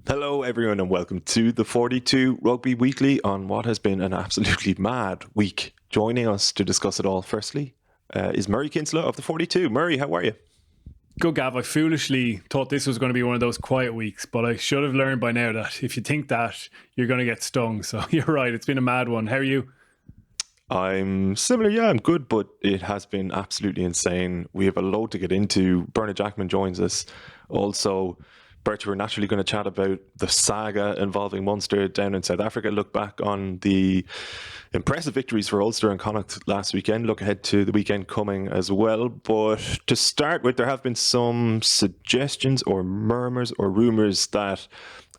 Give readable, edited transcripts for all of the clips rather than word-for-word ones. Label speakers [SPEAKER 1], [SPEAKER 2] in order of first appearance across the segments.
[SPEAKER 1] Hello everyone and welcome to the 42 Rugby Weekly on what has been an absolutely mad week. Joining us to discuss it all firstly is Murray Kinsella of the 42. Murray, how are you?
[SPEAKER 2] Good, Gav. I foolishly thought this was going to be one of those quiet weeks, but I should have learned by now that if you think that, you're going to get stung. So you're right, it's been a mad one. How are you?
[SPEAKER 1] I'm similar, yeah, I'm good, but it has been absolutely insane. We have a load to get into. Bernard Jackman joins us. Also, Bert, we're naturally going to chat about the saga involving Munster down in South Africa, look back on the impressive victories for Ulster and Connacht last weekend, look ahead to the weekend coming as well. But to start with, there have been some suggestions or murmurs or rumours that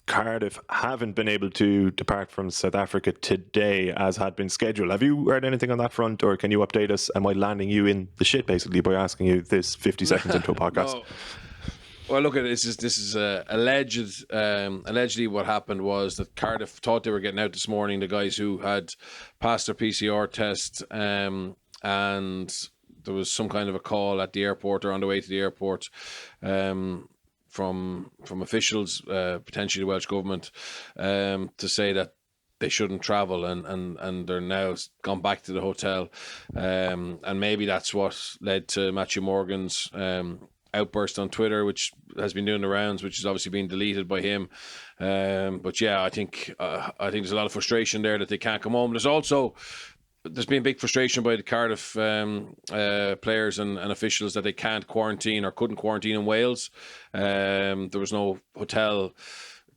[SPEAKER 1] Cardiff haven't been able to depart from South Africa today as had been scheduled. Have you heard anything on that front, or can you update us? Am I landing you in the shit basically by asking you this 50 seconds into a podcast?
[SPEAKER 3] No. Well, look, this is allegedly what happened was that Cardiff thought they were getting out this morning, the guys who had passed their PCR test, and there was some kind of a call at the airport or on the way to the airport from officials, potentially the Welsh government, to say that they shouldn't travel, and they're now gone back to the hotel, and maybe that's what led to Matthew Morgan's outburst on Twitter, which has been doing the rounds, which is obviously being deleted by him. But yeah, I think there's a lot of frustration there that they can't come home. There's been big frustration by the Cardiff players and officials that they can't quarantine or couldn't quarantine in Wales. There was no hotel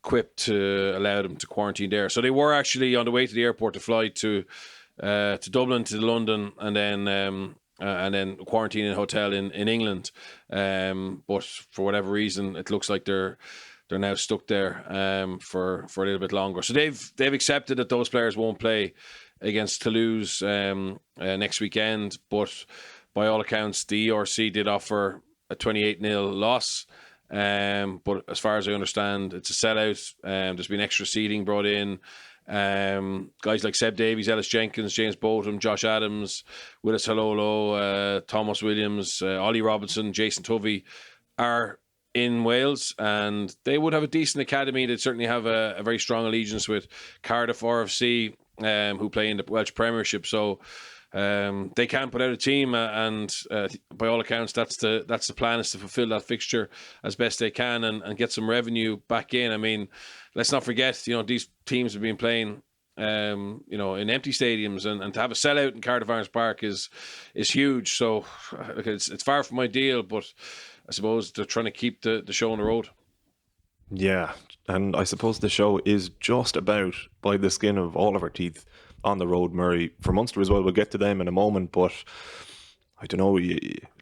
[SPEAKER 3] equipped to allow them to quarantine there, so they were actually on the way to the airport to fly to Dublin, to London, and then quarantine in a hotel in England. But for whatever reason, it looks like they're now stuck there for a little bit longer. So they've accepted that those players won't play against Toulouse next weekend. But by all accounts, the ERC did offer a 28-0 loss. But as far as I understand, it's a sellout. There's been extra seating brought in. Guys like Seb Davies, Ellis Jenkins, James Botham, Josh Adams, Willis Halolo, Thomas Williams, Ollie Robinson, Jason Tovey are in Wales, and they would have a decent academy. They'd certainly have a very strong allegiance with Cardiff RFC, who play in the Welsh Premiership. So they can put out a team, and by all accounts, that's the plan, is to fulfil that fixture as best they can and get some revenue back in. I mean, let's not forget, these teams have been playing, in empty stadiums, and to have a sellout in Cardiff Arms Park is huge. So it's far from ideal, but I suppose they're trying to keep the show on the road.
[SPEAKER 1] Yeah, and I suppose the show is just about by the skin of all of our teeth on the road, Murray. For Munster as well, we'll get to them in a moment, but I don't know,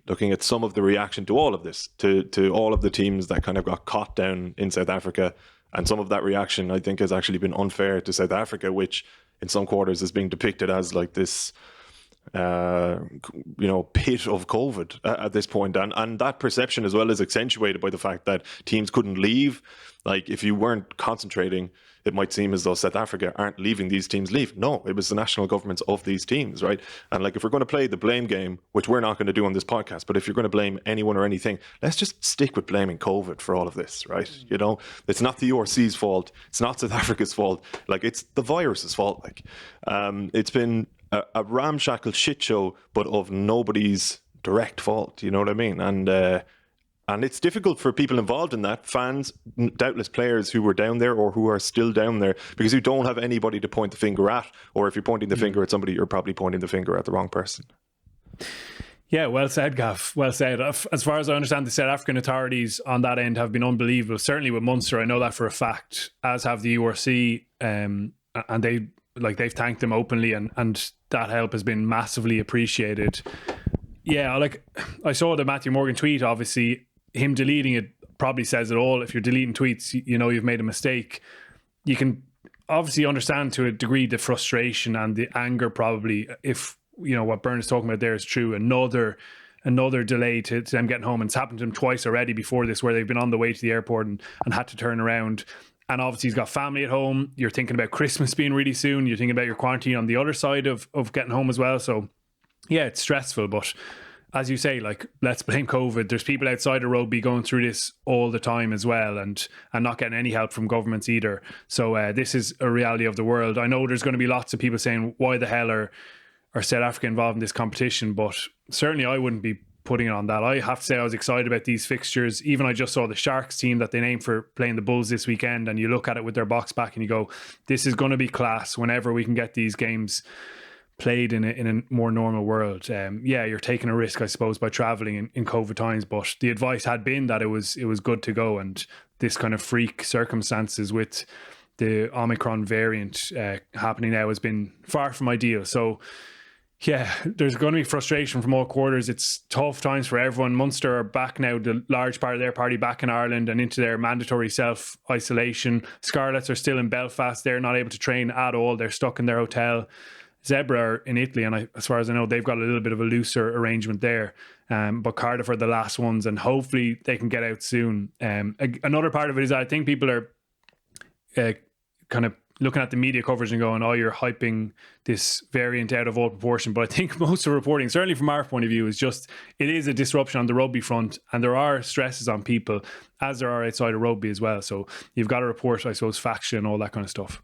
[SPEAKER 1] looking at some of the reaction to all of this, to all of the teams that kind of got caught down in South Africa, and some of that reaction I think has actually been unfair to South Africa, which in some quarters is being depicted as like this pit of COVID at this point, and that perception as well is accentuated by the fact that teams couldn't leave. Like, if you weren't concentrating, it might seem as though South Africa aren't leaving these teams leave. No, it was the national governments of these teams, right? And like, if we're going to play the blame game, which we're not going to do on this podcast, but if you're going to blame anyone or anything, let's just stick with blaming COVID for all of this, right? It's not the URC's fault. It's not South Africa's fault. Like, it's the virus's fault. Like, it's been a ramshackle shit show, but of nobody's direct fault. You know what I mean? And it's difficult for people involved in that, fans, doubtless players who were down there or who are still down there, because you don't have anybody to point the finger at. Or if you're pointing the finger at somebody, you're probably pointing the finger at the wrong person.
[SPEAKER 2] Yeah, well said, Gav. Well said. As far as I understand, the South African authorities on that end have been unbelievable. Certainly with Munster, I know that for a fact, as have the URC, and they've thanked them openly, and that help has been massively appreciated. Yeah, I saw the Matthew Morgan tweet. Obviously, him deleting it probably says it all. If you're deleting tweets, you've made a mistake. You can obviously understand to a degree the frustration and the anger, probably, if what Bern is talking about there is true. Another delay to them getting home, and it's happened to them twice already before this, where they've been on the way to the airport and had to turn around. And obviously he's got family at home. You're thinking about Christmas being really soon. You're thinking about your quarantine on the other side of getting home as well. So yeah, it's stressful, but as you say, like, let's blame COVID. There's people outside of rugby going through this all the time as well, and not getting any help from governments either. So this is a reality of the world. I know there's going to be lots of people saying, why the hell are South Africa involved in this competition? But certainly I wouldn't be putting it on that. I have to say I was excited about these fixtures. Even I just saw the Sharks team that they named for playing the Bulls this weekend, and you look at it with their box back and you go, this is going to be class whenever we can get these games played in a more normal world. You're taking a risk, I suppose, by traveling in COVID times, but the advice had been that it was good to go, and this kind of freak circumstances with the Omicron variant happening now has been far from ideal. So yeah, there's going to be frustration from all quarters. It's tough times for everyone. Munster are back now, the large part of their party back in Ireland and into their mandatory self-isolation. Scarlets are still in Belfast. They're not able to train at all. They're stuck in their hotel. Zebra are in Italy, and as far as I know, they've got a little bit of a looser arrangement there. But Cardiff are the last ones, and hopefully they can get out soon. Another part of it is I think people are kind of looking at the media coverage and going, oh, you're hyping this variant out of all proportion. But I think most of the reporting, certainly from our point of view, is just, it is a disruption on the rugby front, and there are stresses on people, as there are outside of rugby as well. So you've got to report, I suppose, faction and all that kind of stuff.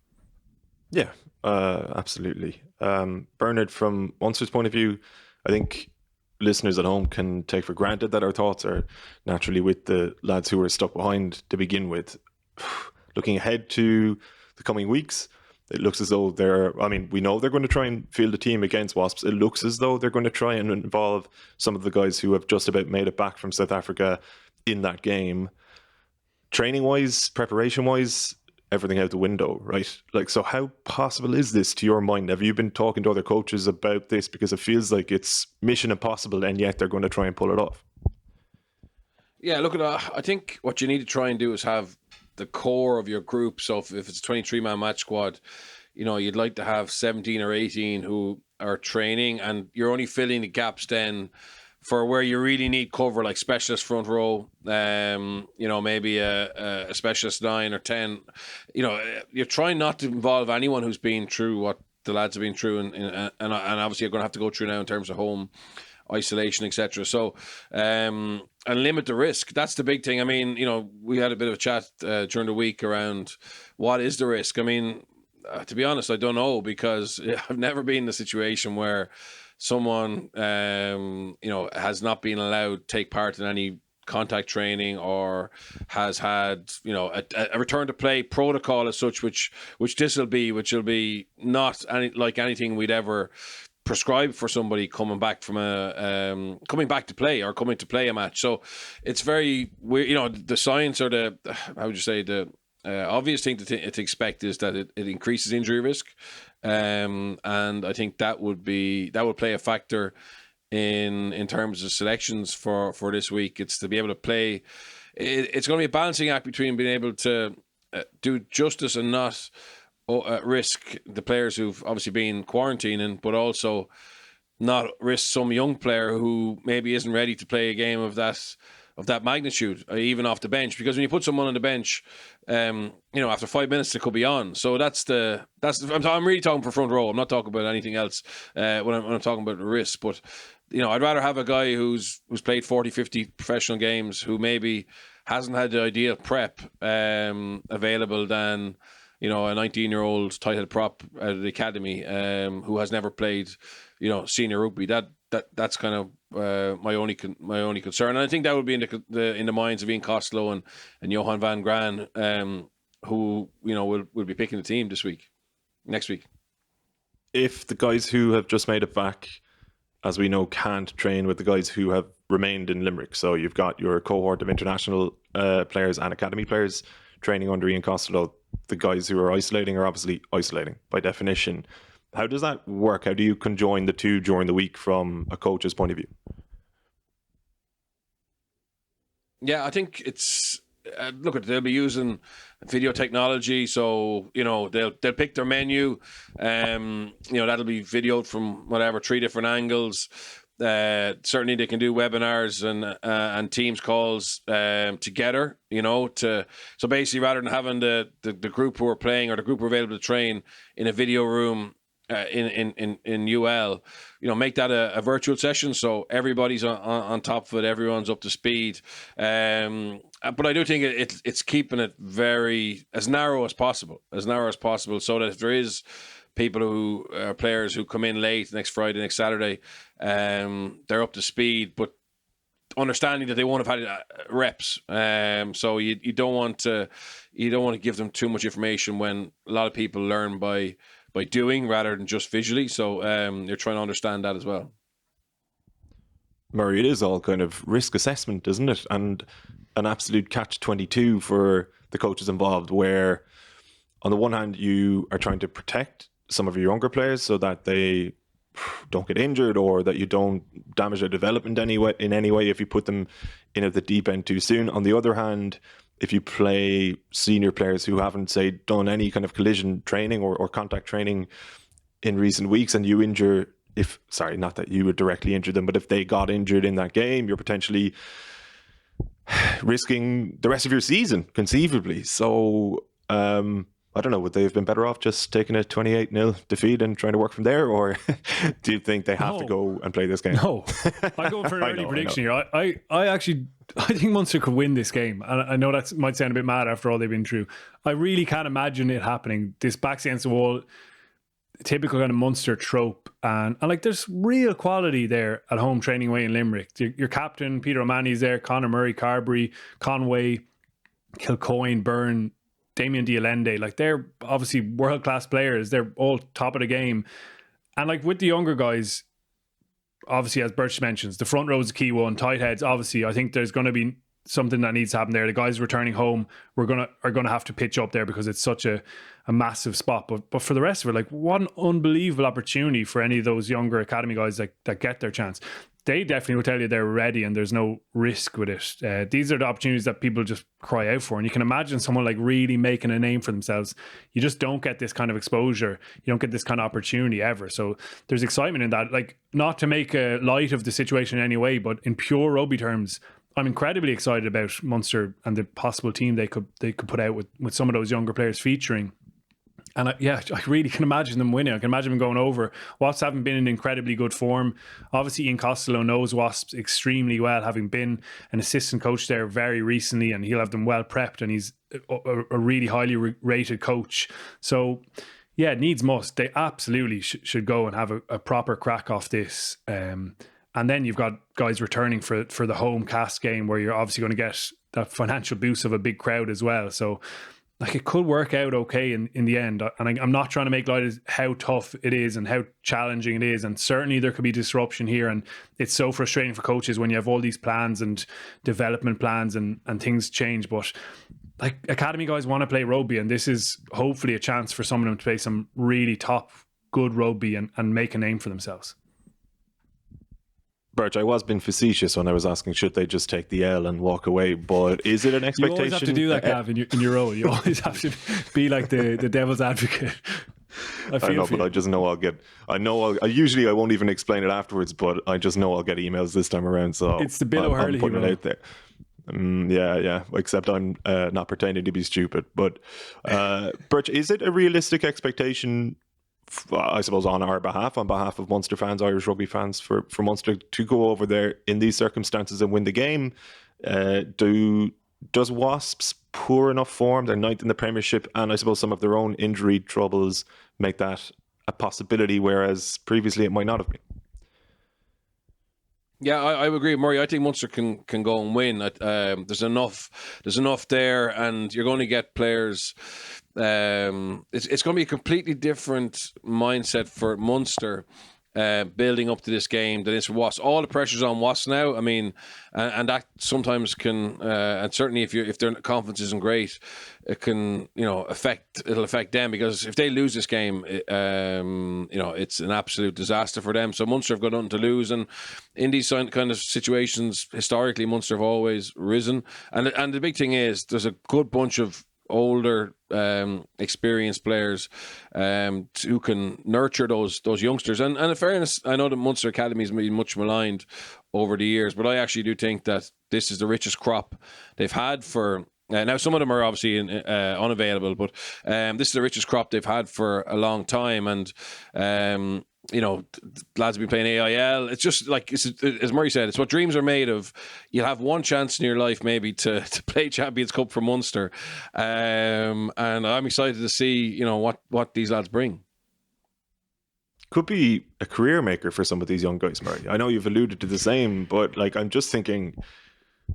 [SPEAKER 1] Yeah, absolutely. Bernard, from Munster's point of view, I think listeners at home can take for granted that our thoughts are naturally with the lads who are stuck behind to begin with. Looking ahead to the coming weeks, it looks as though we know they're going to try and field a team against Wasps. It looks as though they're going to try and involve some of the guys who have just about made it back from South Africa in that game. Training-wise, preparation-wise, everything out the window, right? Like, so how possible is this to your mind? Have you been talking to other coaches about this? Because it feels like it's mission impossible, and yet they're going to try and pull it off.
[SPEAKER 3] Yeah, look, I think what you need to try and do is have the core of your group. So if it's a 23-man match squad, you'd like to have 17 or 18 who are training, and you're only filling the gaps then for where you really need cover, like specialist front row, maybe a specialist 9 or 10. You're trying not to involve anyone who's been through what the lads have been through, and obviously you're going to have to go through now in terms of home isolation, etc. So, and limit the risk. That's the big thing. I mean, we had a bit of a chat during the week around what is the risk. I mean, to be honest, I don't know, because I've never been in a situation where someone, has not been allowed to take part in any contact training, or has had, a return to play protocol as such, which will be not anything we'd ever prescribed for somebody coming back from coming back to play, or coming to play a match. So it's very weird. The science, or the obvious thing to expect is that it increases injury risk, and I think that would play a factor in terms of selections for this week. It's to be able to play. It's going to be a balancing act between being able to do justice and not risk the players who've obviously been quarantining, but also not risk some young player who maybe isn't ready to play a game of that magnitude, even off the bench. Because when you put someone on the bench, after 5 minutes they could be on. So I'm really talking for front row. I'm not talking about anything else when I'm talking about the risk. But I'd rather have a guy who's played 40, 50 professional games, who maybe hasn't had the ideal prep available, than a 19-year-old tight-head prop out of the academy who has never played, senior rugby. That's kind of my only concern. And I think that would be in the minds of Ian Costello and Johan van Gran, who will be picking the team next week.
[SPEAKER 1] If the guys who have just made it back, as we know, can't train with the guys who have remained in Limerick, so you've got your cohort of international players and academy players training under Ian Costello, the guys who are isolating are obviously isolating by definition. How does that work? How do you conjoin the two during the week from a coach's point of view? Yeah,
[SPEAKER 3] I think it's they'll be using video technology, so they'll pick their menu. That'll be videoed from whatever 3 different angles. Certainly they can do webinars and Teams calls together, so basically, rather than having the group who are playing or the group who are available to train in a video room in UL, make that a virtual session so everybody's on top of it, everyone's up to speed. But I do think it's keeping it as narrow as possible, so that if there is people who players who come in late next Friday, next Saturday, they're up to speed, but understanding that they won't have had reps. So you don't want to give them too much information when a lot of people learn by doing rather than just visually. So you're trying to understand that as well.
[SPEAKER 1] Murray, it is all kind of risk assessment, isn't it? And an absolute catch-22 for the coaches involved, where on the one hand you are trying to protect some of your younger players so that they don't get injured or that you don't damage their development in any way if you put them in at the deep end too soon. On the other hand, if you play senior players who haven't, say, done any kind of collision training or contact training in recent weeks, and you injure, not that you would directly injure them, but if they got injured in that game, you're potentially risking the rest of your season, conceivably. So, I don't know, would they have been better off just taking a 28-0 defeat and trying to work from there? Or do you think they have to go and play this game?
[SPEAKER 2] No. I go for an early prediction here. I think Munster could win this game. And I know that might sound a bit mad after all they've been through. I really can't imagine it happening. This backs against the wall, typical kind of Munster trope. And like, there's real quality there at home training away in Limerick. Your captain, Peter O'Mahony's there, Conor Murray, Carberry, Conway, Kilcoyne, Byrne, Damien Dialende, like, they're obviously world-class players. They're all top of the game. And like, with the younger guys, obviously, as Birch mentions, the front row is a key one. Tight heads, obviously, I think there's going to be something that needs to happen there. The guys returning home are going to have to pitch up there because it's such a massive spot. But for the rest of it, like, what an unbelievable opportunity for any of those younger academy guys that get their chance. They definitely will tell you they're ready and there's no risk with it. These are the opportunities that people just cry out for. And you can imagine someone like really making a name for themselves. You just don't get this kind of exposure. You don't get this kind of opportunity ever. So there's excitement in that. Like, not to make a light of the situation in any way, but in pure rugby terms, I'm incredibly excited about Munster and the possible team they could put out with some of those younger players featuring. And I really can imagine them winning. I can imagine them going over. Wasps haven't been in incredibly good form. Obviously, Ian Costello knows Wasps extremely well, having been an assistant coach there very recently, and he'll have them well prepped, and he's a really highly rated coach. So, yeah, needs must. They absolutely should go and have a proper crack off this. And then you've got guys returning for the home cast game, where you're obviously going to get that financial boost of a big crowd as well. So, like, it could work out okay in the end. And I'm not trying to make light of how tough it is and how challenging it is. And certainly there could be disruption here. And it's so frustrating for coaches when you have all these plans and development plans and things change. But like, academy guys want to play rugby, and this is hopefully a chance for some of them to play some really top, good rugby and make a name for themselves.
[SPEAKER 1] Birch, I was being facetious when I was asking, should they just take the L and walk away? But is it an expectation?
[SPEAKER 2] You always have to do that, Gav, in your role. You always have to be like the devil's advocate.
[SPEAKER 1] I know, but I just know I'll get. I usually won't even explain it afterwards, but I just know I'll get emails this time around. So
[SPEAKER 2] it's the Bill O'Hurley
[SPEAKER 1] putting
[SPEAKER 2] role.
[SPEAKER 1] It out there. Yeah. Except I'm not pretending to be stupid. But Birch, is it a realistic expectation, I suppose, on behalf of Munster fans, Irish rugby fans, for Munster to go over there in these circumstances and win the game? Does Wasps poor enough form, they're ninth in the Premiership, and I suppose some of their own injury troubles make that a possibility, whereas previously it might not have been?
[SPEAKER 3] Yeah, I would agree, Murray. I think Munster can go and win. There's enough there, and you're going to get players. It's going to be a completely different mindset for Munster building up to this game than it's for Wasps. All the pressure's on Wasps now. I mean, and that sometimes can, and certainly if their confidence isn't great, it can, it'll affect them, because if they lose this game, it's an absolute disaster for them. So Munster have got nothing to lose, and in these kind of situations, historically, Munster have always risen. And the big thing is, there's a good bunch of older, experienced players who can nurture those youngsters. And in fairness, I know that Munster Academy has been much maligned over the years, but I actually do think that this is the richest crop they've had for Now, some of them are obviously unavailable, but this is the richest crop they've had for a long time. And, lads have been playing AIL. It's just like, as Murray said, it's what dreams are made of. You'll have one chance in your life maybe to play Champions Cup for Munster. And I'm excited to see, what these lads bring.
[SPEAKER 1] Could be a career maker for some of these young guys, Murray. I know you've alluded to the same, but like I'm just thinking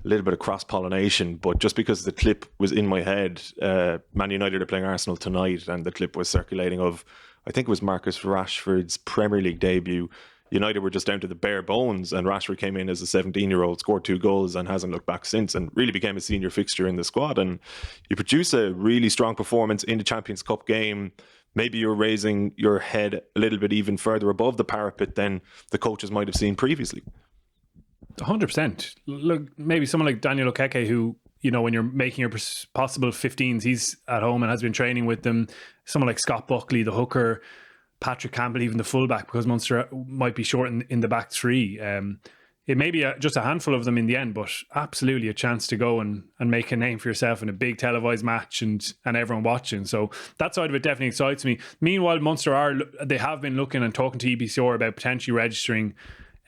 [SPEAKER 1] a little bit of cross-pollination, but just because the clip was in my head, Man United are playing Arsenal tonight, and the clip was circulating of, I think it was Marcus Rashford's Premier League debut. United were just down to the bare bones, and Rashford came in as a 17-year-old, scored 2 goals and hasn't looked back since, and really became a senior fixture in the squad. And you produce a really strong performance in the Champions Cup game. Maybe you're raising your head a little bit even further above the parapet than the coaches might have seen previously.
[SPEAKER 2] 100%. Look, maybe someone like Daniel Okeke, who, when you're making your possible 15s, he's at home and has been training with them. Someone like Scott Buckley, the hooker, Patrick Campbell, even the fullback, because Munster might be short in the back three. It may be just a handful of them in the end, but absolutely a chance to go and make a name for yourself in a big televised match and everyone watching. So that side of it definitely excites me. Meanwhile, Munster they have been looking and talking to EPCR about potentially registering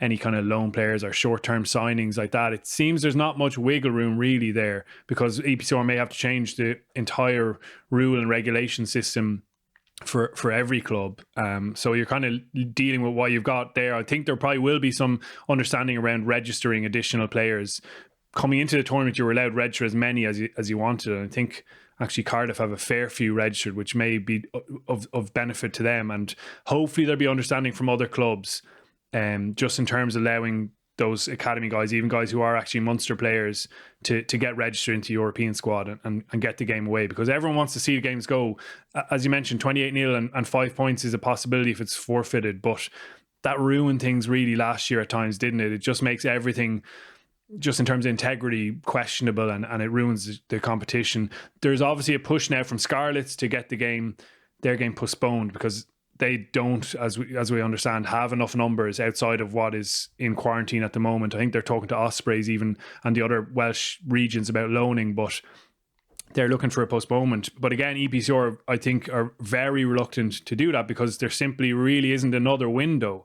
[SPEAKER 2] any kind of loan players or short-term signings like that. It seems there's not much wiggle room really there, because EPCR may have to change the entire rule and regulation system for every club. So you're kind of dealing with what you've got there. I think there probably will be some understanding around registering additional players. Coming into the tournament, you were allowed to register as many as you wanted. And I think actually Cardiff have a fair few registered, which may be of benefit to them. And hopefully there'll be understanding from other clubs, just in terms of allowing those academy guys, even guys who are actually Munster players, to get registered into European squad and get the game away, because everyone wants to see the games go. As you mentioned, 28-0 and 5 points is a possibility if it's forfeited, but that ruined things really last year at times, didn't it? It just makes everything, just in terms of integrity, questionable, and it ruins the competition. There's obviously a push now from Scarlets to get their game postponed, because they don't, as we understand, have enough numbers outside of what is in quarantine at the moment. I think they're talking to Ospreys even and the other Welsh regions about loaning, but they're looking for a postponement. But again, EPCR, I think, are very reluctant to do that, because there simply really isn't another window.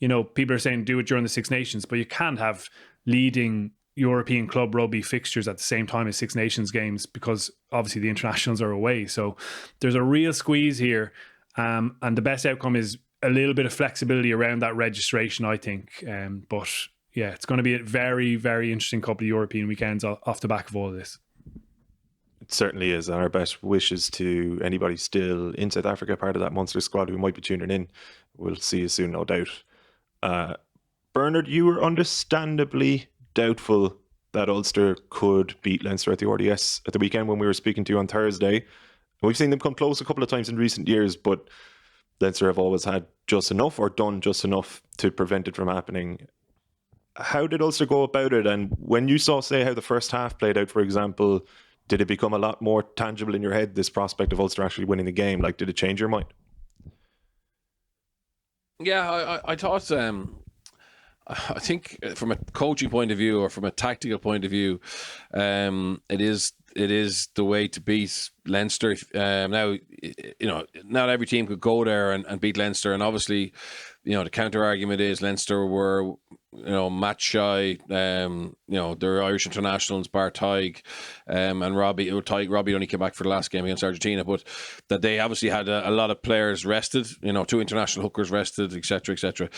[SPEAKER 2] People are saying do it during the Six Nations, but you can't have leading European club rugby fixtures at the same time as Six Nations games, because obviously the internationals are away. So there's a real squeeze here. And the best outcome is a little bit of flexibility around that registration, I think. But yeah, it's going to be a very, very interesting couple of European weekends off the back of all of this.
[SPEAKER 1] It certainly is. And our best wishes to anybody still in South Africa, part of that Munster squad who might be tuning in. We'll see you soon, no doubt. Bernard, you were understandably doubtful that Ulster could beat Leinster at the RDS at the weekend when we were speaking to you on Thursday. We've seen them come close a couple of times in recent years, but Leinster have always had just enough or done just enough to prevent it from happening. How did Ulster go about it? And when you saw, say, how the first half played out, for example, did it become a lot more tangible in your head, this prospect of Ulster actually winning the game? Like, did it change your mind?
[SPEAKER 3] Yeah, I thought... I think from a coaching point of view or from a tactical point of view, it is the way to beat Leinster. Now, not every team could go there and beat Leinster, and obviously, the counter argument is Leinster were, match shy. They're Irish internationals, bar Tig, and Robbie only came back for the last game against Argentina, but that they obviously had a lot of players rested. 2 international hookers rested, etc., etc.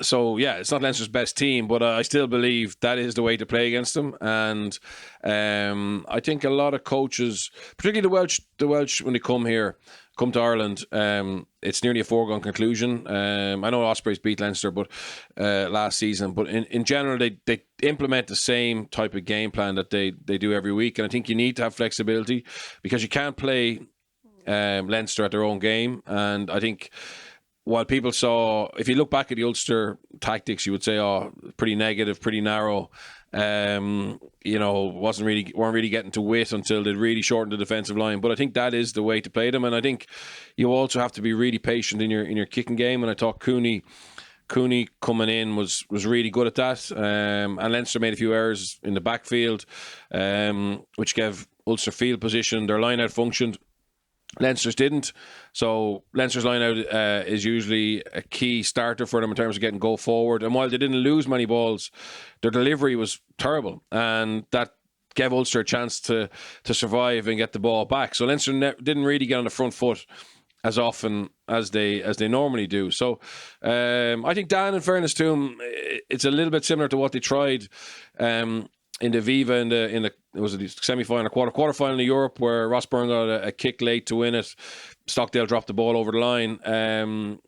[SPEAKER 3] So yeah, it's not Leinster's best team, but I still believe that is the way to play against them. And I think a lot of coaches, particularly the Welsh, when they come to Ireland, it's nearly a foregone conclusion. I know Ospreys beat Leinster, but last season, but in general, they implement the same type of game plan that they do every week. And I think you need to have flexibility, because you can't play Leinster at their own game. And I think, while people saw, if you look back at the Ulster tactics, you would say, pretty negative, pretty narrow. Weren't really getting to wit until they really shortened the defensive line. But I think that is the way to play them, and I think you also have to be really patient in your kicking game. And I thought Cooney Cooney coming in was really good at that. And Leinster made a few errors in the backfield, which gave Ulster field position. Their line-out functioned. Leinster's didn't. So Leinster's line-out is usually a key starter for them in terms of getting go forward. And while they didn't lose many balls, their delivery was terrible. And that gave Ulster a chance to survive and get the ball back. So Leinster didn't really get on the front foot as often as they normally do. So I think Dan, in fairness to him, it's a little bit similar to what they tried in the Viva in the it was the semi-final, quarter-final in Europe, where Ross Byrne got a kick late to win it. Stockdale dropped the ball over the line. And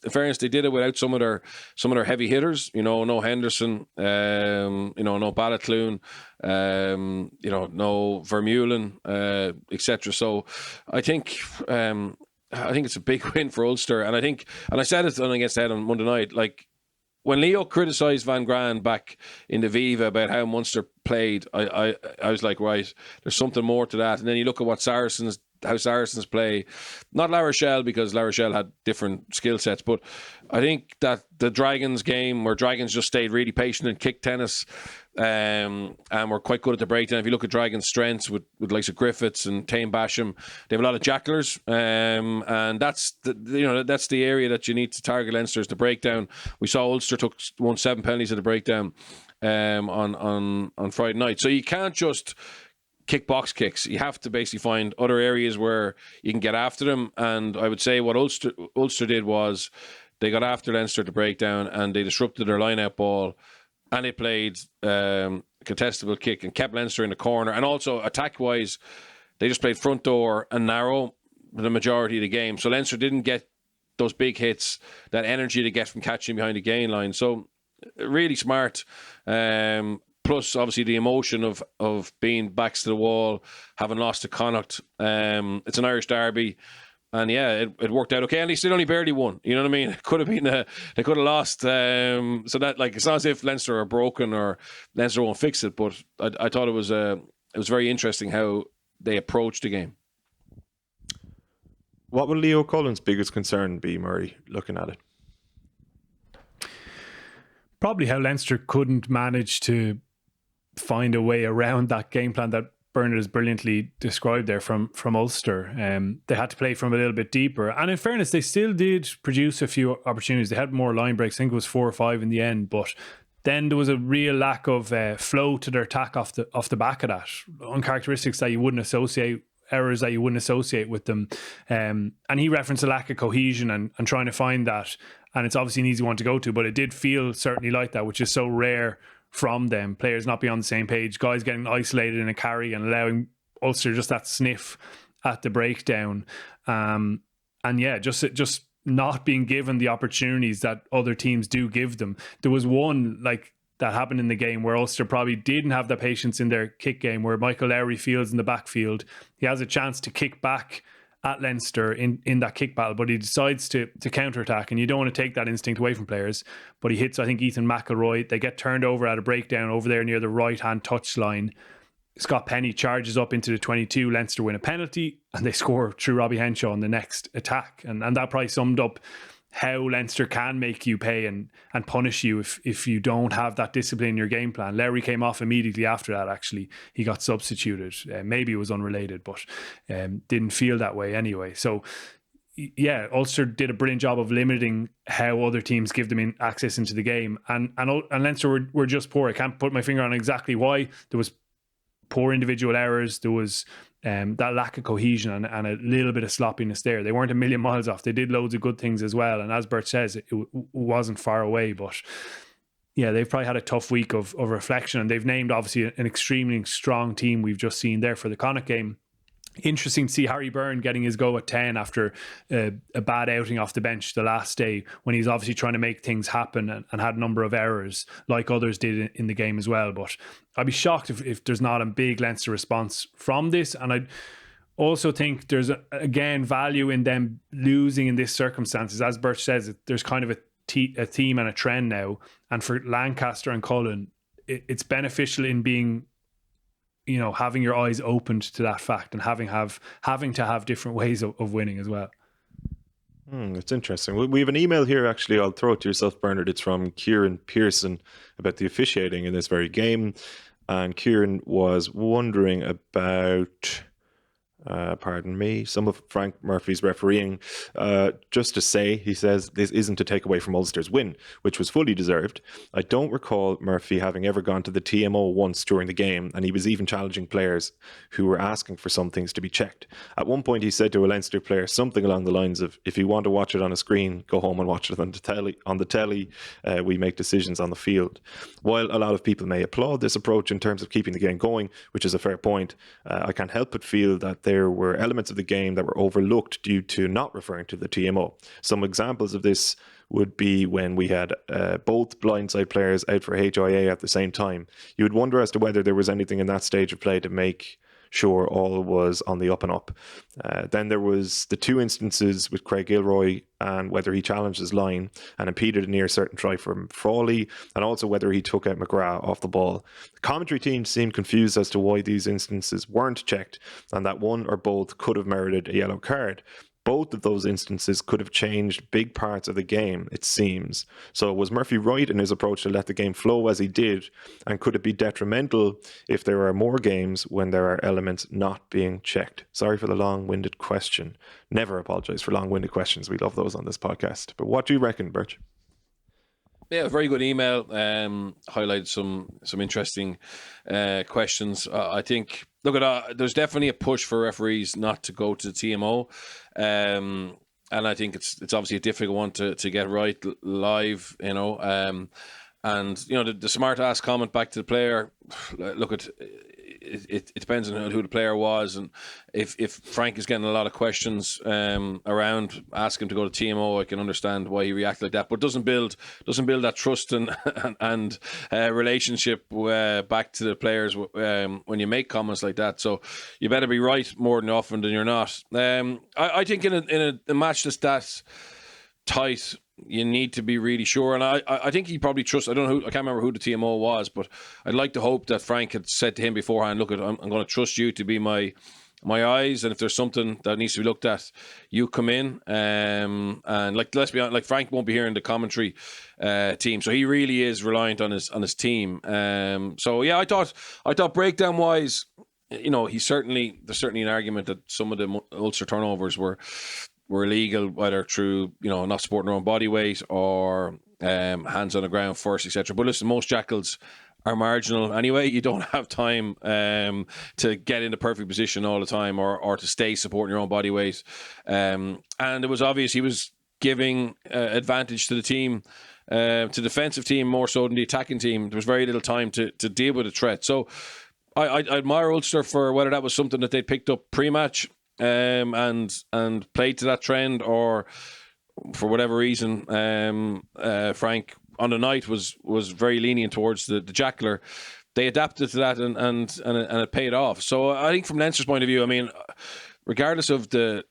[SPEAKER 3] in fairness, they did it without some of their heavy hitters. No Henderson, no Ballacloon, no Vermeulen, etc. So I think it's a big win for Ulster, and I said it against Ed on Monday night, like, when Leo criticised Van Gran back in the Viva about how Munster played, I was like, right, there's something more to that. And then you look at how Saracens play, not La Rochelle, because La Rochelle had different skill sets, but I think that the Dragons game, where Dragons just stayed really patient and kicked tennis, and were quite good at the breakdown. If you look at Dragons' strengths with likes of Griffiths and Tame Basham, they have a lot of jacklers, and that's the area that you need to target Leinster, is the breakdown. We saw Ulster won 7 penalties at the breakdown on Friday night. So you can't just kick box kicks. You have to basically find other areas where you can get after them. And I would say what Ulster did was they got after Leinster to breakdown, and they disrupted their line-out ball, and they played contestable kick and kept Leinster in the corner. And also attack-wise, they just played front door and narrow the majority of the game. So Leinster didn't get those big hits, that energy they get from catching behind the gain line. So really smart. Plus, obviously, the emotion of being backs to the wall, having lost to Connacht. It's an Irish derby. And yeah, it worked out okay. And they still only barely won. You know what I mean? It could have been they could have lost. So that, like, it's not as if Leinster are broken or Leinster won't fix it. But I thought it was very interesting how they approached the game.
[SPEAKER 1] What will Leo Cullen's biggest concern be, Murray, looking at it?
[SPEAKER 2] Probably how Leinster couldn't manage to find a way around that game plan that Bernard has brilliantly described there from Ulster. They had to play from a little bit deeper, and in fairness, they still did produce a few opportunities. They had more line breaks. I think it was 4 or 5 in the end, but then there was a real lack of flow to their attack off the back of that. Uncharacteristics that you wouldn't associate, errors that you wouldn't associate with them. And he referenced a lack of cohesion and trying to find that. And it's obviously an easy one to go to, but it did feel certainly like that, which is so rare from them. Players not be on the same page, guys getting isolated in a carry and allowing Ulster just that sniff at the breakdown. And yeah, just not being given the opportunities that other teams do give them. There was one like that happened in the game where Ulster probably didn't have the patience in their kick game, where Michael Lowry fields in the backfield. He has a chance to kick back at Leinster in that kick battle, but he decides to counterattack, and you don't want to take that instinct away from players. But he hits, I think, Ethan McElroy. They get turned over at a breakdown over there near the right-hand touchline. Scott Penny charges up into the 22. Leinster win a penalty, and they score through Robbie Henshaw on the next attack. And that probably summed up how Leinster can make you pay and punish you if you don't have that discipline in your game plan. Lowry came off immediately after that, actually. He got substituted. Maybe it was unrelated, but didn't feel that way anyway. So, yeah, Ulster did a brilliant job of limiting how other teams give them access into the game. And Leinster were just poor. I can't put my finger on exactly why. There was poor individual errors. There was that lack of cohesion and a little bit of sloppiness there. They weren't a million miles off. They did loads of good things as well. And as Bert says, it wasn't far away. But yeah, they've probably had a tough week of reflection. And they've named, obviously, an extremely strong team we've just seen there for the Connacht game. Interesting to see Harry Byrne getting his go at 10 after a bad outing off the bench the last day, when he's obviously trying to make things happen and had a number of errors like others did in the game as well. But I'd be shocked if there's not a big Leinster response from this. And I also think there's, again, value in them losing in this circumstances. As Birch says, there's kind of a theme and a trend now. And for Lancaster and Cullen, it's beneficial in being, you know, having your eyes opened to that fact and having to have different ways of winning as well.
[SPEAKER 1] It's interesting. We have an email here, actually. I'll throw it to yourself, Bernard. It's from Kieran Pearson about the officiating in this very game. And Kieran was wondering about, pardon me, some of Frank Murphy's refereeing. Just to say, he says, this isn't to take away from Ulster's win, which was fully deserved. I don't recall Murphy having ever gone to the TMO once during the game, and he was even challenging players who were asking for some things to be checked. At one point, he said to a Leinster player something along the lines of, if you want to watch it on a screen, go home and watch it on the telly. We make decisions on the field. While a lot of people may applaud this approach in terms of keeping the game going, which is a fair point, I can't help but feel that there were elements of the game that were overlooked due to not referring to the TMO. Some examples of this would be when we had both blindside players out for HIA at the same time. You would wonder as to whether there was anything in that stage of play to make sure all was on the up and up. Then there was the two instances with Craig Gilroy and whether he challenged his line and impeded a near certain try from Frawley, and also whether he took out McGrath off the ball. The commentary team seemed confused as to why these instances weren't checked and that one or both could have merited a yellow card. Both of those instances could have changed big parts of the game, it seems. So was Murphy right in his approach to let the game flow as he did? And could it be detrimental if there are more games when there are elements not being checked? Sorry for the long-winded question. Never apologise for long-winded questions. We love those on this podcast. But what do you reckon, Birch?
[SPEAKER 3] Yeah, very good email. Highlighted some interesting questions. I think, there's definitely a push for referees not to go to the TMO, and I think it's obviously a difficult one to get right live. And the smart ass comment back to the player. Look at. It depends on who the player was, and if Frank is getting a lot of questions around, ask him to go to TMO. I can understand why he reacted like that, but doesn't build that trust and relationship back to the players when you make comments like that. So you better be right more than often than you're not. I think in a match that's that tight, you need to be really sure, and I think he probably trusts. I can't remember who the TMO was, but I'd like to hope that Frank had said to him beforehand, "Look, I'm going to trust you to be my eyes, and if there's something that needs to be looked at, you come in." And let's be honest, Frank won't be here in the commentary team, so he really is reliant on his team. So yeah, I thought breakdown wise, there's certainly an argument that some of the Ulster turnovers were illegal, whether through not supporting their own body weight or hands on the ground first, etc. But listen, most jackals are marginal anyway. You don't have time to get in the perfect position all the time or to stay supporting your own body weight. And it was obvious he was giving advantage to the team, to the defensive team more so than the attacking team. There was very little time to deal with a threat. So I admire Ulster for whether that was something that they picked up pre-match and played to that trend, or for whatever reason, Frank on the night was very lenient towards the jackler. They adapted to that and it paid off. So I think from Leinster's point of view, I mean, regardless of the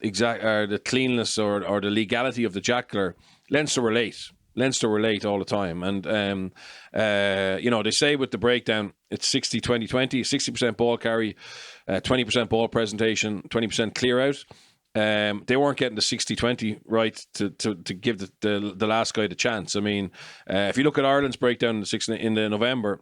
[SPEAKER 3] the cleanliness or the legality of the jackler, Leinster were late. Leinster were late all the time. And, they say with the breakdown, it's 60-20-20, 60% ball carry, 20% ball presentation, 20% clear out. They weren't getting the 60-20 right to give the last guy the chance. I mean, if you look at Ireland's breakdown in the November,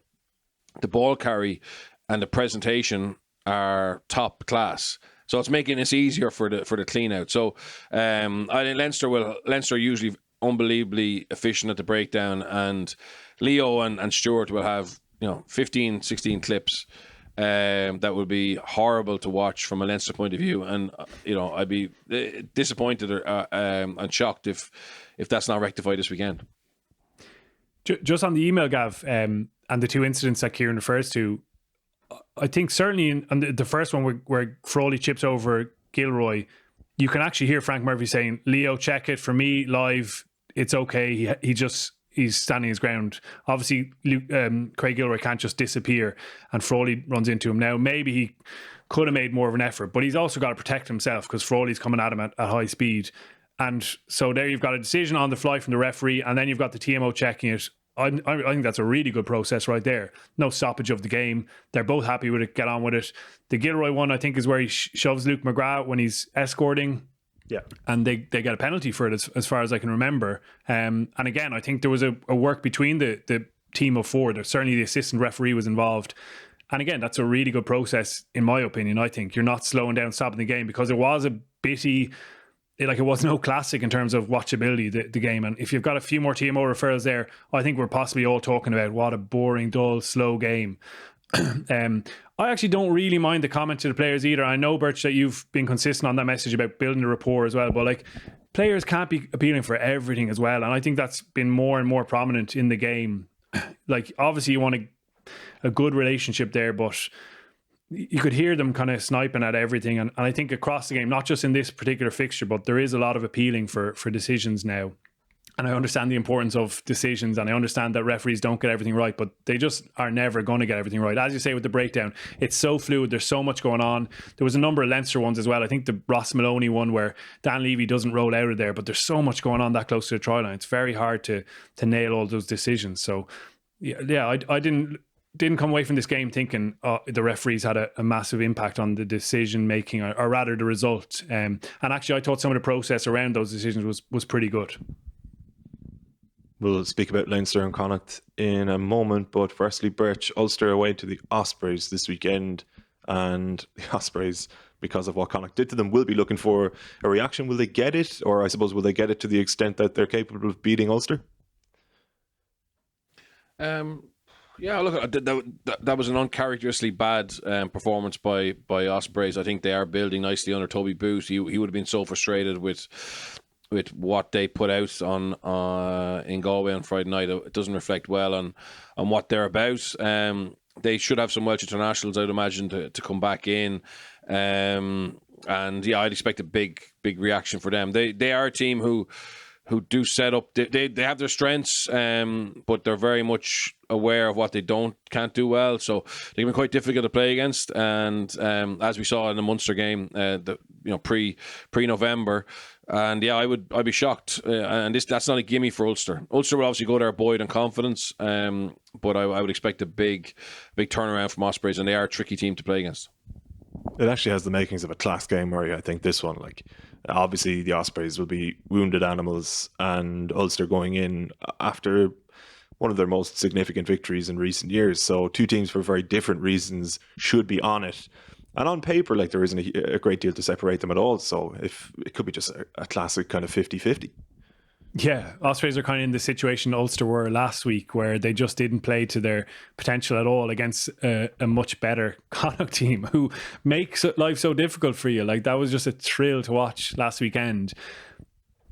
[SPEAKER 3] the ball carry and the presentation are top class. So it's making this easier for the clean out. So I think Leinster usually unbelievably efficient at the breakdown, and Leo and Stuart will have 15, 16 clips that would be horrible to watch from a Leinster point of view, and I'd be disappointed and shocked if that's not rectified this weekend.
[SPEAKER 2] Just on the email, Gav, and the two incidents that Kieran refers to, I think certainly on the first one where Frawley chips over Gilroy, you can actually hear Frank Murphy saying, "Leo, check it for me live. It's okay." He's standing his ground. Obviously, Craig Gilroy can't just disappear, and Frawley runs into him. Now, maybe he could have made more of an effort, but he's also got to protect himself because Frawley's coming at him at high speed. And so there you've got a decision on the fly from the referee, and then you've got the TMO checking it. I think that's a really good process right there. No stoppage of the game. They're both happy with it. Get on with it. The Gilroy one, I think, is where he shoves Luke McGrath when he's escorting. Yeah, and they get a penalty for it as far as I can remember. And again, I think there was a work between the team of four. Certainly the assistant referee was involved. And again, that's a really good process, in my opinion. I think you're not slowing down, stopping the game, because it was a bitty, like it was no classic in terms of watchability, the game. And if you've got a few more TMO referrals there, I think we're possibly all talking about what a boring, dull, slow game. I actually don't really mind the comment to the players either. I know, Birch, that you've been consistent on that message about building the rapport as well, but like, players can't be appealing for everything as well. And I think that's been more and more prominent in the game. Like, obviously you want a good relationship there, but you could hear them kind of sniping at everything. And I think across the game, not just in this particular fixture, but there is a lot of appealing for decisions now. And I understand the importance of decisions, and I understand that referees don't get everything right, but they just are never going to get everything right. As you say with the breakdown, it's so fluid. There's so much going on. There was a number of Leinster ones as well. I think the Ross Maloney one where Dan Levy doesn't roll out of there, but there's so much going on that close to the try line. It's very hard to nail all those decisions. So yeah, I didn't come away from this game thinking the referees had a massive impact on the decision making, or rather the result. And actually, I thought some of the process around those decisions was pretty good.
[SPEAKER 1] We'll speak about Leinster and Connacht in a moment, but firstly, Birch, Ulster away to the Ospreys this weekend, and the Ospreys, because of what Connacht did to them, will be looking for a reaction. Will they get it, or I suppose will they get it to the extent that they're capable of beating Ulster?
[SPEAKER 3] Yeah, look, that was an uncharacteristically bad performance by Ospreys. I think they are building nicely under Toby Booth. He would have been so frustrated with what they put out on in Galway on Friday night. It doesn't reflect well on what they're about. They should have some Welsh internationals, I'd imagine, to come back in. And yeah, I'd expect a big reaction for them. They are a team who do set up. They have their strengths, but they're very much aware of what they can't do well. So they can be quite difficult to play against. And as we saw in the Munster game, pre-November. And yeah, I'd be shocked. And that's not a gimme for Ulster. Ulster will obviously go there buoyed in confidence, but I would expect a big turnaround from Ospreys, and they are a tricky team to play against.
[SPEAKER 1] It actually has the makings of a class game, Murray. I think this one, like, obviously the Ospreys will be wounded animals, and Ulster going in after one of their most significant victories in recent years. So two teams for very different reasons should be on it. And on paper, like, there isn't a great deal to separate them at all. So if it could be just a classic kind of 50-50.
[SPEAKER 2] Yeah, Ospreys are kind of in the situation Ulster were last week, where they just didn't play to their potential at all against a much better Connacht team who makes life so difficult for you. Like, that was just a thrill to watch last weekend.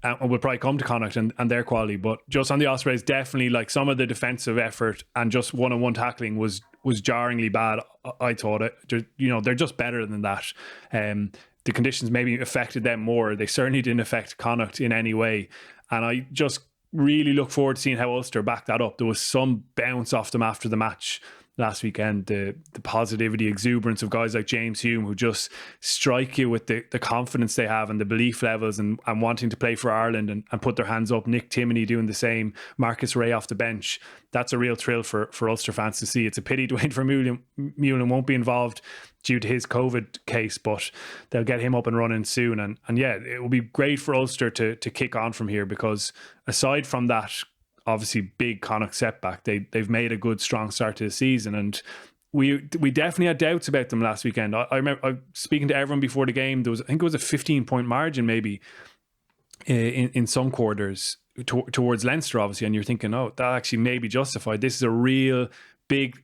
[SPEAKER 2] And we'll probably come to Connacht and their quality, but just on the Ospreys, definitely, like, some of the defensive effort and just one-on-one tackling was jarringly bad. I thought they're just better than that. The conditions maybe affected them more. They certainly didn't affect Connacht in any way. And I just really look forward to seeing how Ulster back that up. There was some bounce off them after the match last weekend. The positivity, exuberance of guys like James Hume, who just strike you with the confidence they have and the belief levels and wanting to play for Ireland and put their hands up. Nick Timoney doing the same. Marcus Ray off the bench. That's a real thrill for Ulster fans to see. It's a pity Dwayne Vermeulen won't be involved due to his COVID case, but they'll get him up and running soon. And yeah, it will be great for Ulster to kick on from here, because aside from that obviously big Connacht setback, they've made a good strong start to the season, and we definitely had doubts about them last weekend. I remember speaking to everyone before the game. I think it was a 15-point margin maybe in some quarters towards Leinster, obviously, and you're thinking, oh, that actually may be justified. This is a real big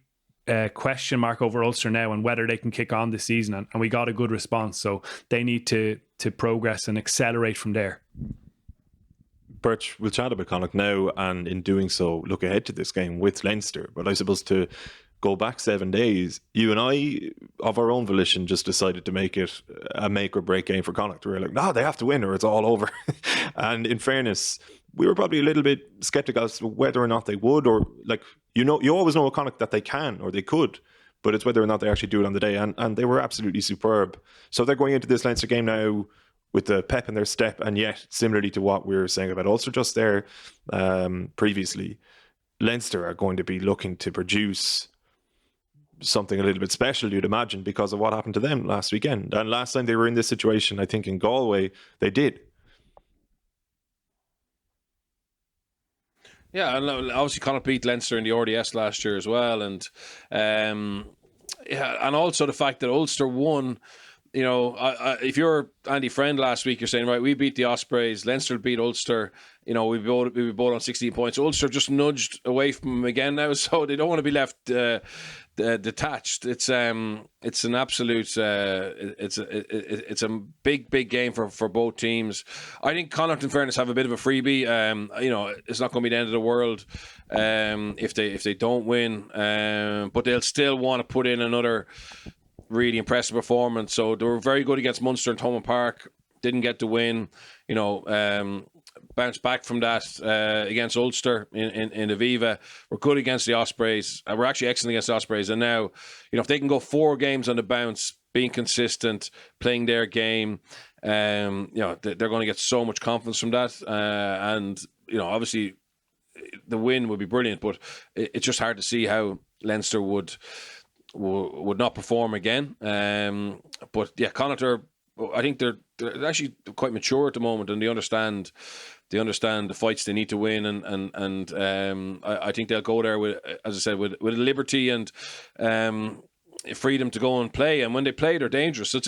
[SPEAKER 2] question mark over Ulster now and whether they can kick on this season, and we got a good response, so they need to progress and accelerate from there.
[SPEAKER 1] Birch, we'll chat about Connacht now, and in doing so, look ahead to this game with Leinster. But I suppose to go back 7 days, you and I, of our own volition, just decided to make it a make or break game for Connacht. We were like, no, they have to win or it's all over. And in fairness, we were probably a little bit sceptical as to whether or not they would, or like, you always know with Connacht that they can or they could, but it's whether or not they actually do it on the day. And they were absolutely superb. So they're going into this Leinster game now with the pep in their step, and yet, similarly to what we were saying about Ulster just there previously, Leinster are going to be looking to produce something a little bit special, you'd imagine, because of what happened to them last weekend. And last time they were in this situation, I think in Galway, they did.
[SPEAKER 3] Yeah, and obviously Connacht beat Leinster in the RDS last year as well, and and also the fact that Ulster won. You know, if you're Andy Friend last week, you're saying, right, we beat the Ospreys, Leinster beat Ulster. You know, we were both on 16 points. Ulster just nudged away from them again now, so they don't want to be left detached. It's an absolute it's a big game for both teams. I think Connacht, in fairness, have a bit of a freebie. You know, it's not going to be the end of the world if they don't win, but they'll still want to put in another really impressive performance. So they were very good against Munster and Thomond Park. Didn't get the win. You know, bounced back from that against Ulster in Aviva. We're good against the Ospreys. We're actually excellent against the Ospreys. And now, you know, if they can go 4 games on the bounce, being consistent, playing their game, you know, they're going to get so much confidence from that. And, you know, obviously the win would be brilliant, but it's just hard to see how Leinster would not perform again. But yeah, Connacht I think they're actually quite mature at the moment, and they understand the fights they need to win, and I think they'll go there with, as I said, with liberty and freedom to go and play. And when they play, they're dangerous. So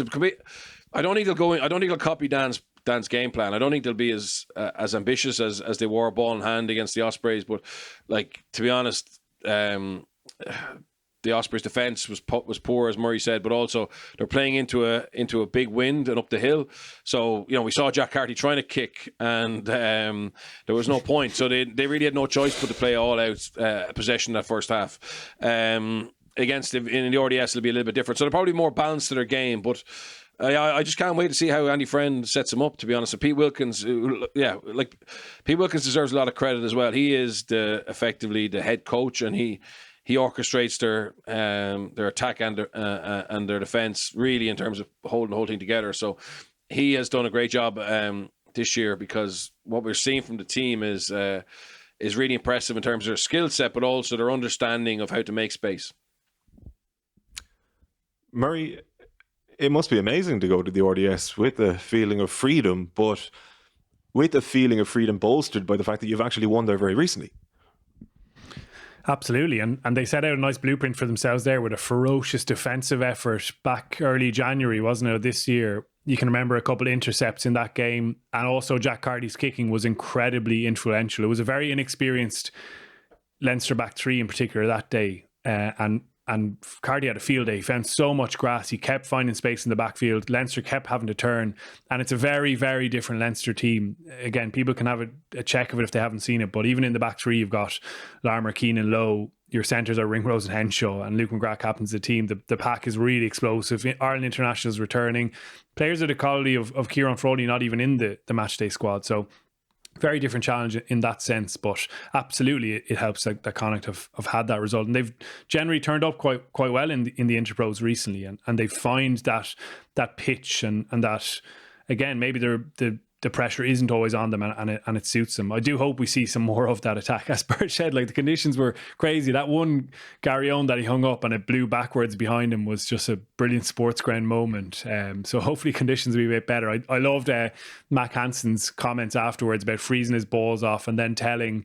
[SPEAKER 3] I don't think they'll copy Dan's game plan. I don't think they'll be as ambitious as they were ball in hand against the Ospreys. But like, to be honest, the Ospreys' defence was poor, as Murray said, but also they're playing into a big wind and up the hill. So, you know, we saw Jack Carty trying to kick, and there was no point. So they really had no choice but to play all out possession that first half. Against in the RDS, it'll be a little bit different. So they're probably more balanced to their game, but I just can't wait to see how Andy Friend sets him up, to be honest. And Pete Wilkins, Pete Wilkins deserves a lot of credit as well. He is effectively the head coach, and he orchestrates their attack and their defense really in terms of holding the whole thing together. So he has done a great job this year, because what we're seeing from the team is really impressive in terms of their skill set, but also their understanding of how to make space.
[SPEAKER 1] Murray, it must be amazing to go to the RDS with a feeling of freedom, but with a feeling of freedom bolstered by the fact that you've actually won there very recently.
[SPEAKER 2] Absolutely, and they set out a nice blueprint for themselves there with a ferocious defensive effort back early January, wasn't it, this year? You can remember a couple of intercepts in that game, and also Jack Carty's kicking was incredibly influential. It was a very inexperienced Leinster back three in particular that day, and Carty had a field day. He found so much grass. He kept finding space in the backfield. Leinster kept having to turn. And it's a very, very different Leinster team. Again, people can have a check of it if they haven't seen it. But even in the back three, you've got Larmer, Keenan, Lowe. Your centres are Ringrose and Henshaw. And Luke McGrath captains the team. The pack is really explosive. Ireland Internationals returning. Players of the quality of Kieran Froley not even in the matchday squad. So very different challenge in that sense, but absolutely it helps that Connacht have had that result, and they've generally turned up quite well in the Interpros recently, and they find that pitch and that, again, maybe the pressure isn't always on them, and it suits them. I do hope we see some more of that attack. As Bert said, like, the conditions were crazy. That one Gary Owen that he hung up and it blew backwards behind him was just a brilliant sports ground moment. So hopefully conditions will be a bit better. I loved Mac Hansen's comments afterwards about freezing his balls off and then telling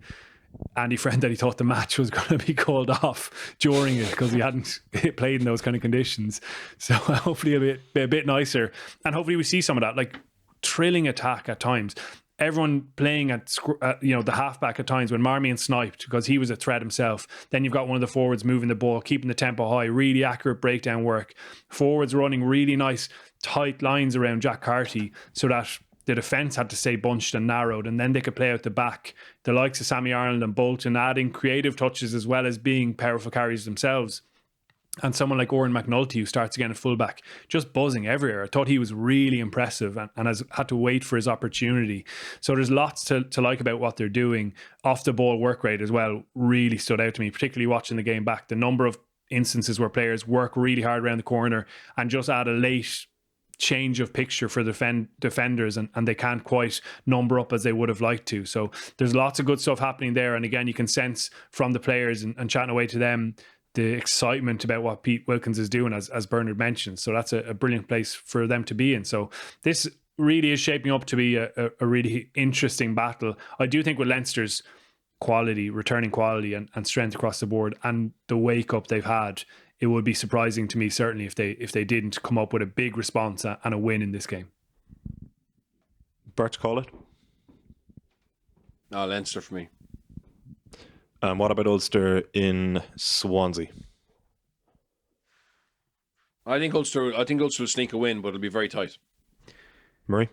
[SPEAKER 2] Andy Friend that he thought the match was going to be called off during it because he hadn't played in those kind of conditions. So hopefully it'll be a bit nicer, and hopefully we see some of that, like, thrilling attack at times. Everyone playing at the halfback at times when Marmion sniped because he was a threat himself. Then you've got one of the forwards moving the ball, keeping the tempo high, really accurate breakdown work. Forwards running really nice tight lines around Jack Carty so that the defence had to stay bunched and narrowed, and then they could play out the back. The likes of Sammy Ireland and Bolton adding creative touches as well as being powerful carries themselves. And someone like Oren McNulty, who starts again at fullback, just buzzing everywhere. I thought he was really impressive and has had to wait for his opportunity. So there's lots to like about what they're doing. Off the ball work rate as well really stood out to me, particularly watching the game back. The number of instances where players work really hard around the corner and just add a late change of picture for defenders, and they can't quite number up as they would have liked to. So there's lots of good stuff happening there. And again, you can sense from the players and chatting away to them the excitement about what Pete Wilkins is doing, as Bernard mentioned. So that's a brilliant place for them to be in. So this really is shaping up to be a really interesting battle. I do think with Leinster's quality, returning quality and strength across the board, and the wake up they've had, it would be surprising to me, certainly, if they didn't come up with a big response and a win in this game.
[SPEAKER 1] Birch, call it?
[SPEAKER 3] No, Leinster for me.
[SPEAKER 1] What about Ulster in Swansea?
[SPEAKER 3] I think Ulster will sneak a win, but it'll be very tight.
[SPEAKER 1] Murray?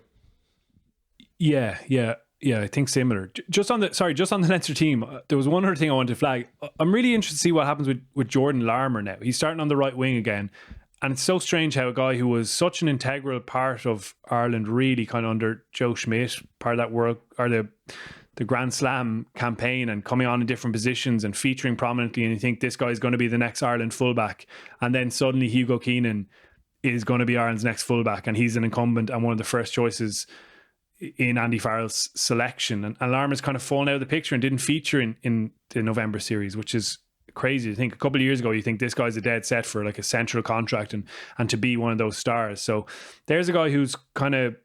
[SPEAKER 2] Yeah, I think similar. Just on the Leinster team, there was one other thing I wanted to flag. I'm really interested to see what happens with Jordan Larmour now. He's starting on the right wing again, and it's so strange how a guy who was such an integral part of Ireland, really kind of under Joe Schmidt, part of that world, or the Grand Slam campaign, and coming on in different positions and featuring prominently, and you think this guy is going to be the next Ireland fullback, and then suddenly Hugo Keenan is going to be Ireland's next fullback, and he's an incumbent and one of the first choices in Andy Farrell's selection. And Larmour's kind of fallen out of the picture and didn't feature in the November series, which is crazy to think. A couple of years ago, you think this guy's a dead set for like a central contract and to be one of those stars. So there's a guy who's kind of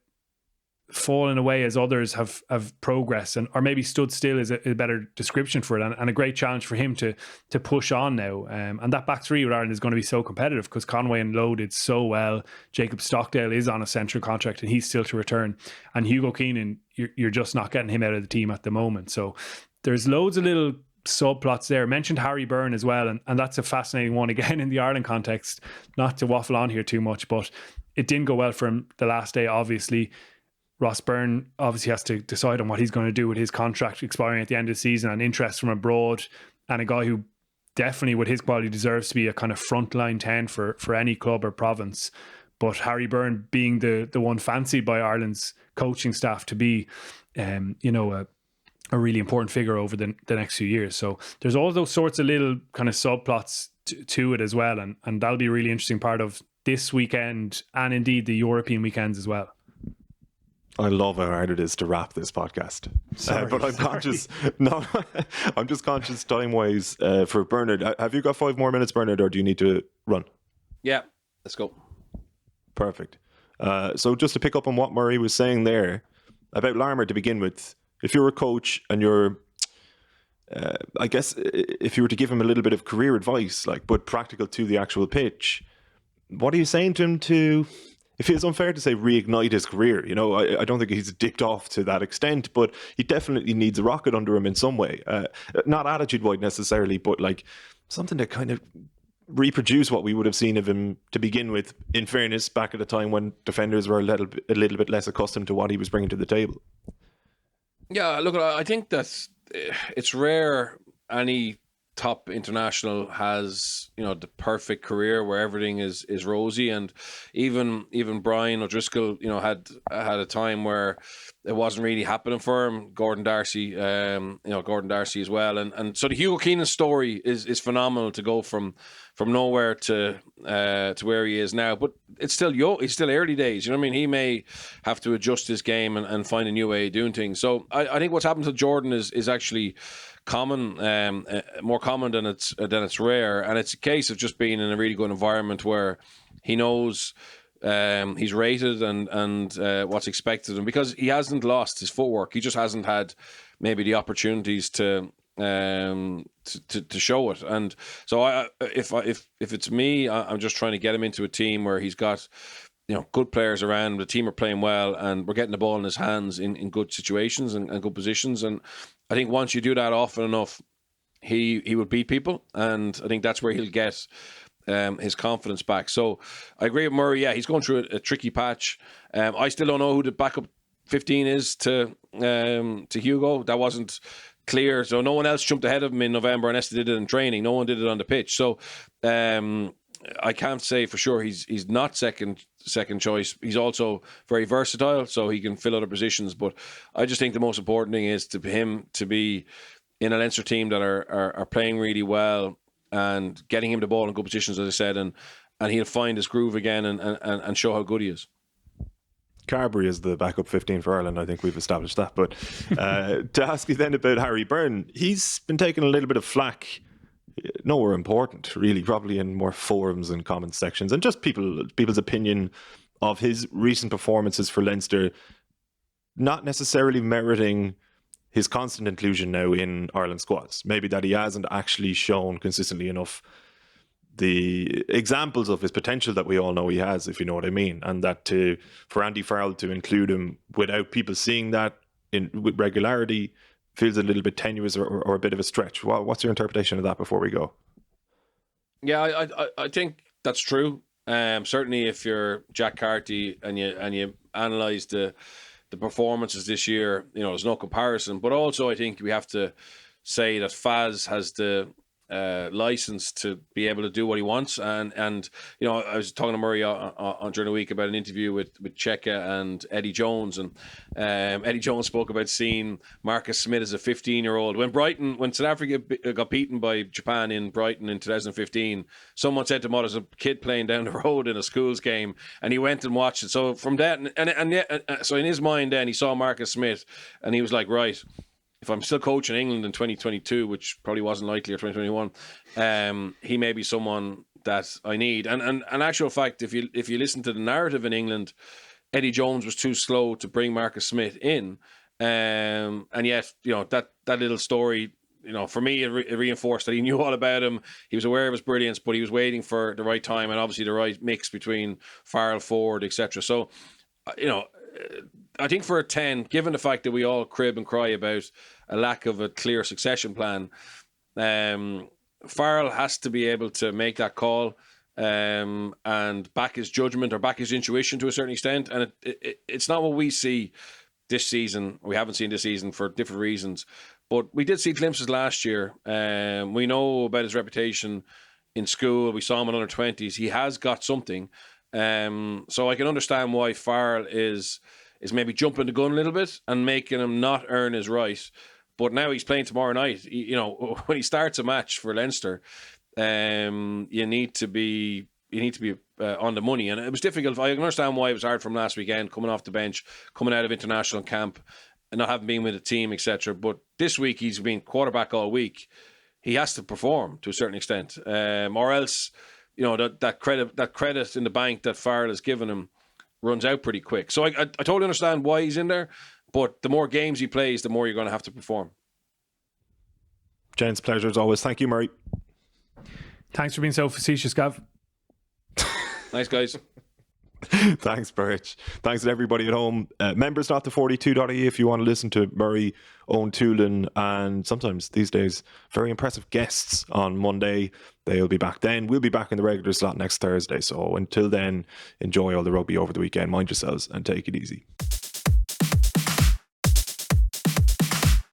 [SPEAKER 2] fallen away as others have progressed, or maybe stood still is a better description for it, and a great challenge for him to push on now. And that back three with Ireland is going to be so competitive because Conway and Lowe did so well. Jacob Stockdale is on a central contract and he's still to return, and Hugo Keenan, you're just not getting him out of the team at the moment. So there's loads of little subplots there. I mentioned Harry Byrne as well, and that's a fascinating one again in the Ireland context. Not to waffle on here too much, but it didn't go well for him the last day, obviously. Ross Byrne obviously has to decide on what he's going to do with his contract expiring at the end of the season, and interest from abroad, and a guy who definitely with his quality deserves to be a kind of frontline 10 for any club or province. But Harry Byrne being the one fancied by Ireland's coaching staff to be a really important figure over the next few years. So there's all those sorts of little kind of subplots to it as well, and that'll be a really interesting part of this weekend and indeed the European weekends as well.
[SPEAKER 1] I love how hard it is to wrap this podcast. But I'm conscious. No, I'm just conscious time-wise for Bernard. Have you got 5 more minutes, Bernard, or do you need to run?
[SPEAKER 3] Yeah, let's go.
[SPEAKER 1] Perfect. So just to pick up on what Murray was saying there about Larmour to begin with, if you're a coach and you're, I guess, if you were to give him a little bit of career advice, but practical to the actual pitch, what are you saying to him to... It feels unfair to say reignite his career. I don't think he's dipped off to that extent, but he definitely needs a rocket under him in some way. Not attitude-wide necessarily, but something to kind of reproduce what we would have seen of him to begin with, in fairness, back at a time when defenders were a little bit less accustomed to what he was bringing to the table.
[SPEAKER 3] Yeah, look, I think that it's rare any top international has the perfect career where everything is rosy, and even Brian O'Driscoll had a time where it wasn't really happening for him. Gordon Darcy as well, and so the Hugo Keenan story is phenomenal to go from nowhere to where he is now, but it's still it's still early days. He may have to adjust his game and find a new way of doing things. So I think what's happened to Jordan is actually common, more common than it's rare, and it's a case of just being in a really good environment where he knows he's rated and what's expected of him, because he hasn't lost his footwork. He just hasn't had maybe the opportunities to show it. And so if it's me, I'm just trying to get him into a team where he's got good players around, the team are playing well, and we're getting the ball in his hands in good situations and good positions. And I think once you do that often enough, he will beat people, and I think that's where he'll get his confidence back. So I agree with Murray. Yeah, he's going through a tricky patch. I still don't know who the backup 15 is to Hugo. That wasn't clear, so no one else jumped ahead of him in November unless they did it in training. No one did it on the pitch. So I can't say for sure he's not second choice. He's also very versatile, so he can fill other positions. But I just think the most important thing is to him to be in a Leinster team that are playing really well and getting him the ball in good positions, as I said, and he'll find his groove again and show how good he is.
[SPEAKER 1] Carberry is the backup 15 for Ireland. I think we've established that. But to ask you then about Harry Byrne, he's been taking a little bit of flack nowhere important, really, probably in more forums and comment sections, and just people's opinion of his recent performances for Leinster, not necessarily meriting his constant inclusion now in Ireland squads. Maybe that he hasn't actually shown consistently enough the examples of his potential that we all know he has, if you know what I mean, and that for Andy Farrell to include him without people seeing that with regularity feels a little bit tenuous or a bit of a stretch. What's your interpretation of that before we go?
[SPEAKER 3] Yeah, I think that's true. Certainly, if you're Jack Carty and you analyse the performances this year, there's no comparison. But also, I think we have to say that Faz has the license to be able to do what he wants, and I was talking to Murray on during the week about an interview with Cheika and Eddie Jones, and Eddie Jones spoke about seeing Marcus Smith as a 15-year-old when South Africa got beaten by Japan in Brighton in 2015. Someone said to him, "There's a kid playing down the road in a schools game," and he went and watched it. So from that, so in his mind, then he saw Marcus Smith, and he was like, right, if I'm still coaching England in 2022, which probably wasn't likely, or 2021, he may be someone that I need. And actual fact, if you listen to the narrative in England, Eddie Jones was too slow to bring Marcus Smith in, and yet that little story, for me, it reinforced that he knew all about him. He was aware of his brilliance, but he was waiting for the right time and obviously the right mix between Farrell, Ford, etc. So, I think for a 10, given the fact that we all crib and cry about a lack of a clear succession plan, Farrell has to be able to make that call and back his judgment or back his intuition to a certain extent. And it's not what we see this season. We haven't seen this season for different reasons. But we did see glimpses last year. We know about his reputation in school. We saw him in under 20s. He has got something. So I can understand why Farrell is maybe jumping the gun a little bit and making him not earn his right. But now he's playing tomorrow night. When he starts a match for Leinster, you need to be on the money. And it was difficult. I can understand why it was hard from last weekend, coming off the bench, coming out of international camp, and not having been with the team, etc. But this week he's been quarterback all week. He has to perform to a certain extent, or else that credit in the bank that Farrell has given him runs out pretty quick. So I totally understand why he's in there, but the more games he plays, the more you're going to have to perform.
[SPEAKER 1] Gents, pleasure as always. Thank you, Murray.
[SPEAKER 2] Thanks for being so facetious, Gav.
[SPEAKER 3] Nice, guys.
[SPEAKER 1] Thanks, Birch. Thanks to everybody at home. Members not the 42.ie if you want to listen to Murray, Owen Toolan, and sometimes these days very impressive guests on Monday. They'll be back then. We'll be back in the regular slot next Thursday. So until then, enjoy all the rugby over the weekend. Mind yourselves and take it easy.